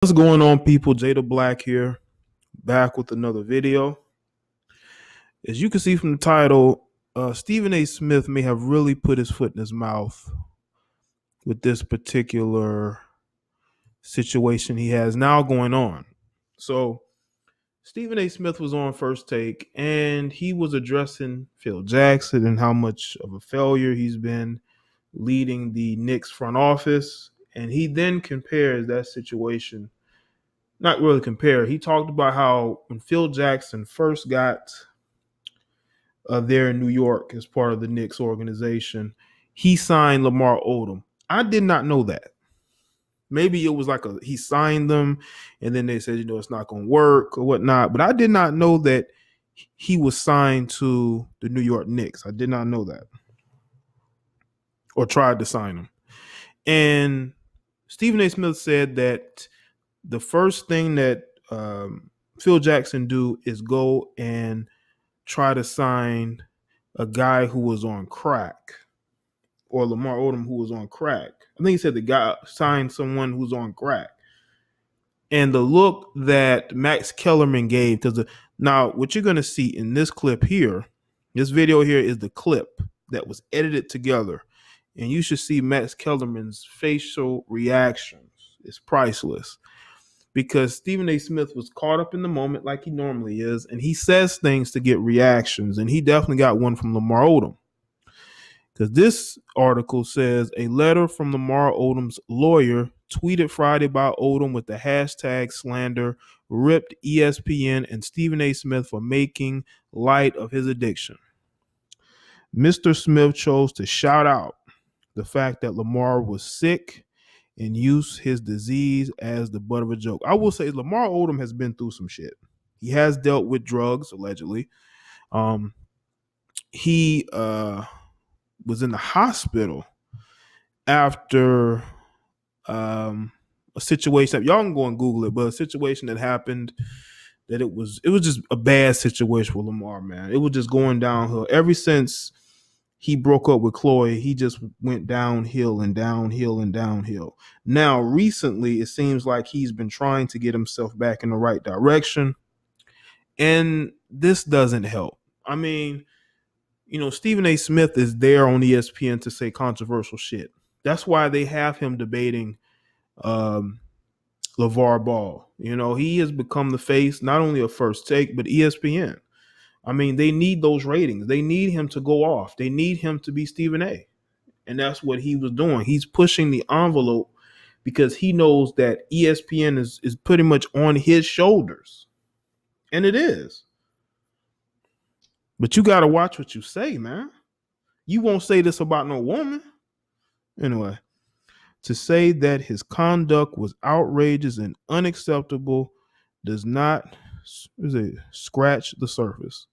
What's going on, people? Jada Black here, back with another video. As you can see from the title, Stephen A. Smith may have really put his foot in his mouth with this particular situation he has now going on. So, Stephen A. Smith was on First Take, and he was addressing Phil Jackson and how much of a failure he's been leading the Knicks front office. And he then compares that situation. Not really compare. He talked about how when Phil Jackson first got there in New York as part of the Knicks organization, he signed Lamar Odom. I did not know that. Maybe it was like he signed them and then they said, it's not going to work or whatnot. But I did not know that he was signed to the New York Knicks. I did not know that. Or tried to sign him. And Stephen A. Smith said that the first thing that Phil Jackson do is go and try to sign a guy who was on crack, or Lamar Odom who was on crack. I think he said the guy signed someone who's on crack. And the look that Max Kellerman gave, because now what you're going to see in this clip here, this video here is the clip that was edited together. And you should see Max Kellerman's facial reactions. It's priceless. Because Stephen A. Smith was caught up in the moment like he normally is, and he says things to get reactions, and he definitely got one from Lamar Odom. Because this article says, a letter from Lamar Odom's lawyer tweeted Friday by Odom with the hashtag slander ripped ESPN and Stephen A. Smith for making light of his addiction. Mr. Smith chose to shout out the fact that Lamar was sick and use his disease as the butt of a joke. I will say Lamar Odom has been through some shit. He has dealt with drugs, allegedly. He was in the hospital after a situation. Y'all can go and Google it, but a situation that happened that it was just a bad situation with Lamar, man. It was just going downhill. Ever since he broke up with Chloe, he just went downhill and downhill and downhill. Now, recently, it seems like he's been trying to get himself back in the right direction, and this doesn't help. I mean, Stephen A. Smith is there on ESPN to say controversial shit. That's why they have him debating LeVar Ball. He has become the face, not only of First Take, but ESPN. I mean, they need those ratings. They need him to go off. They need him to be Stephen A. And that's what he was doing. He's pushing the envelope because he knows that ESPN is pretty much on his shoulders. And it is. But you got to watch what you say, man. You won't say this about no woman. Anyway, to say that his conduct was outrageous and unacceptable does not scratch the surface.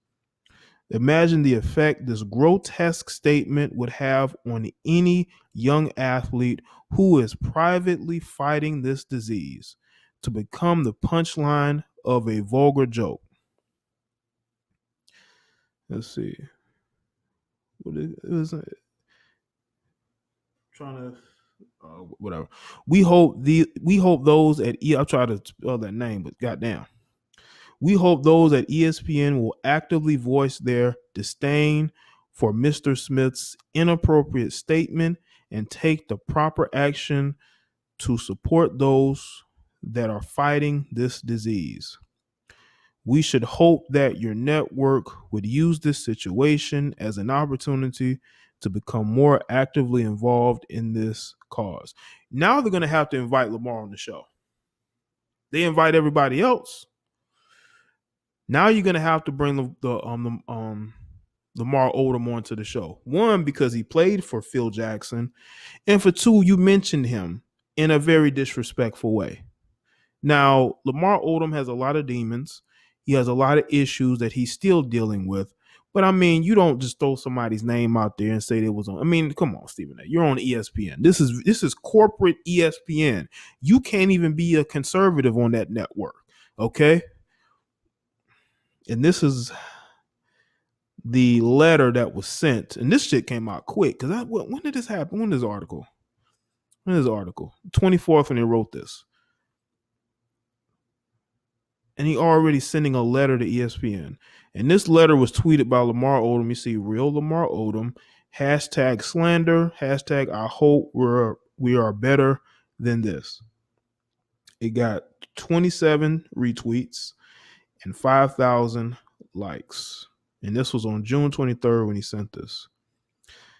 Imagine the effect this grotesque statement would have on any young athlete who is privately fighting this disease to become the punchline of a vulgar joke. Let's see. What is it? Trying to whatever. We hope those at I'll try to spell that name, but goddamn. We hope those at ESPN will actively voice their disdain for Mr. Smith's inappropriate statement and take the proper action to support those that are fighting this disease. We should hope that your network would use this situation as an opportunity to become more actively involved in this cause. Now they're going to have to invite Lamar on the show. They invite everybody else. Now you're going to have to bring Lamar Odom onto the show. One, because he played for Phil Jackson. And for two, you mentioned him in a very disrespectful way. Now, Lamar Odom has a lot of demons. He has a lot of issues that he's still dealing with. But, I mean, you don't just throw somebody's name out there and say they was on. I mean, come on, Stephen A. You're on ESPN. This is corporate ESPN. You can't even be a conservative on that network, okay? And this is the letter that was sent. And this shit came out quick. Because when did this happen? When is the article? 24th when they wrote this. and he already sending a letter to ESPN. And this letter was tweeted by Lamar Odom. You see, real Lamar Odom, hashtag slander, hashtag I hope we are better than this. It got 27 retweets and 5,000 likes. And this was on June 23rd when he sent this.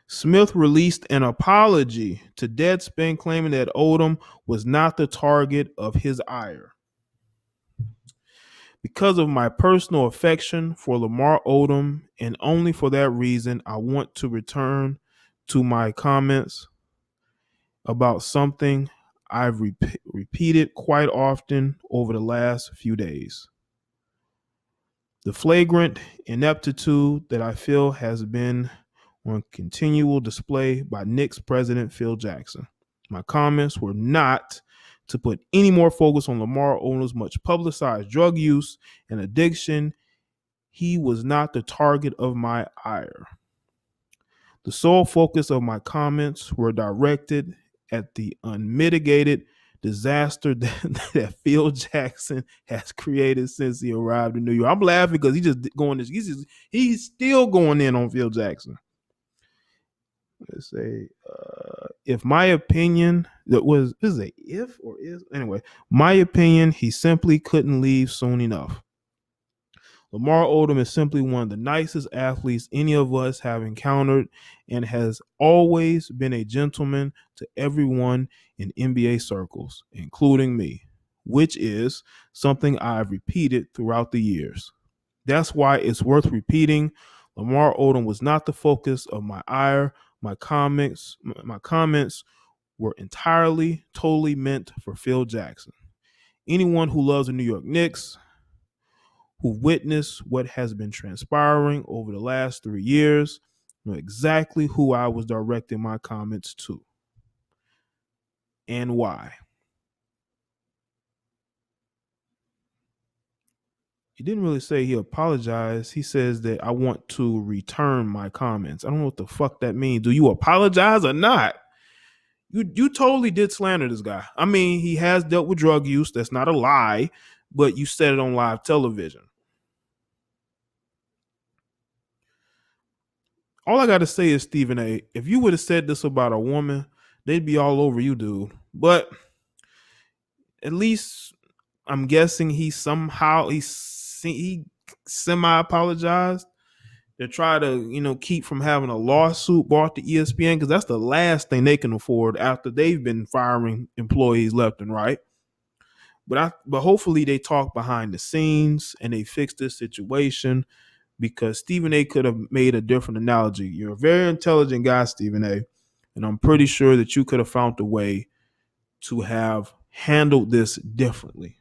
Smith released an apology to Deadspin, claiming that Odom was not the target of his ire. Because of my personal affection for Lamar Odom, and only for that reason, I want to return to my comments about something I've repeated quite often over the last few days. The flagrant ineptitude that I feel has been on continual display by Knicks president Phil Jackson. My comments were not to put any more focus on Lamar Odom's much publicized drug use and addiction. He was not the target of my ire. The sole focus of my comments were directed at the unmitigated disaster that Phil Jackson has created since he arrived in New York. I'm laughing because he's still going in on Phil Jackson. Let's say, if my opinion that was is a if or is anyway, my opinion, he simply couldn't leave soon enough. Lamar Odom is simply one of the nicest athletes any of us have encountered, and has always been a gentleman to everyone in NBA circles, including me, which is something I've repeated throughout the years. That's why it's worth repeating. Lamar Odom was not the focus of my ire. My comments were entirely, totally meant for Phil Jackson. Anyone who loves the New York Knicks, who witnessed what has been transpiring over the last 3 years, know exactly who I was directing my comments to and why. He didn't really say he apologized. He says that I want to return my comments. I don't know what the fuck that means. Do you apologize or not? You totally did slander this guy. I mean, he has dealt with drug use. That's not a lie, but you said it on live television. All I got to say is, Stephen A., if you would have said this about a woman, they'd be all over you, dude. But at least I'm guessing he semi-apologized to try to, keep from having a lawsuit brought to ESPN, because that's the last thing they can afford after they've been firing employees left and right. But hopefully they talk behind the scenes and they fix this situation, because Stephen A. could have made a different analogy. You're a very intelligent guy, Stephen A., and I'm pretty sure that you could have found a way to have handled this differently.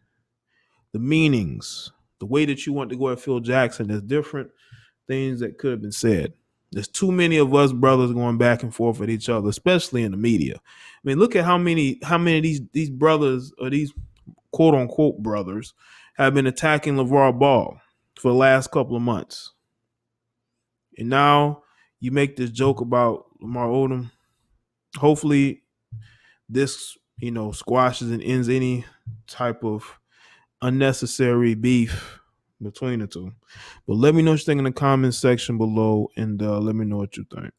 The meanings, the way that you want to go at Phil Jackson, there's different things that could have been said. There's too many of us brothers going back and forth with each other, especially in the media. I mean, look at how many of these brothers, or these quote unquote brothers, have been attacking LeVar Ball for the last couple of months. And now you make this joke about Lamar Odom. Hopefully this, squashes and ends any type of unnecessary beef between the two. But let me know what you think in the comments section below, and let me know what you think.